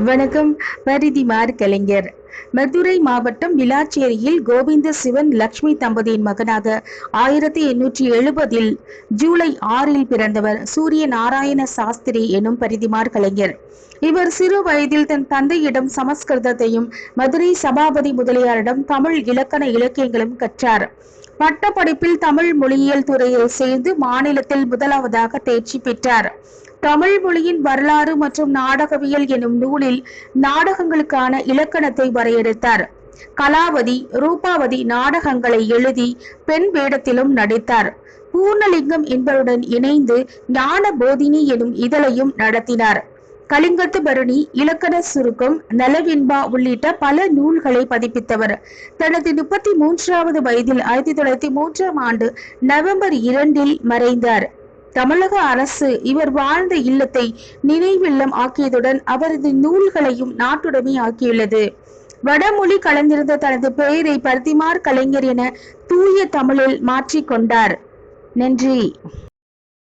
வணக்கம். பரிதிமார் கலைஞர். மதுரை மாவட்டம் விளாச்சேரியில் கோவிந்த சிவன் லட்சுமி தம்பதியின் மகனாக 1870 ஜூலை 6 பிறந்தவர் சூரிய நாராயண சாஸ்திரி எனும் பரிதிமார் கலைஞர். இவர் சிறு வயதில் தன் தந்தையிடம் சமஸ்கிருதத்தையும் மதுரை சபாபதி முதலியாரிடம் தமிழ் இலக்கண இலக்கியங்களும் கற்றார். பட்டப்படிப்பில் தமிழ் மொழியியல் துறையில் சேர்ந்து மாநிலத்தில் முதலாவதாக தேர்ச்சி பெற்றார். தமிழ் மொழியின் வரலாறு மற்றும் நாடகவியல் எனும் நூலில் நாடகங்களுக்கான இலக்கணத்தை வரையறுத்தார். கலாவதி, ரூபாவதி நாடகங்களை எழுதி பெண் வேடத்திலும் நடித்தார். பூர்ணலிங்கம் என்பவருடன் இணைந்து ஞான போதினி எனும் இதழையும் நடத்தினார். கலிங்கத்து பரணி, இலக்கண சுருக்கம், நலவெண்பா உள்ளிட்ட பல நூல்களை பதிப்பித்தவர். தனது 33வது வயதில் 1903 நவம்பர் 2 மறைந்தார். தமிழக அரசு இவர் வாழ்ந்த இல்லத்தை நினைவில்லம் ஆக்கியதுடன் அவரது நூல்களையும் நாட்டுடைமை ஆக்கியுள்ளது. வடமொழி கலந்திருந்த தனது பெயரை பரிதிமார் கலைஞர் என தூய தமிழில் மாற்றிக்கொண்டார். நன்றி.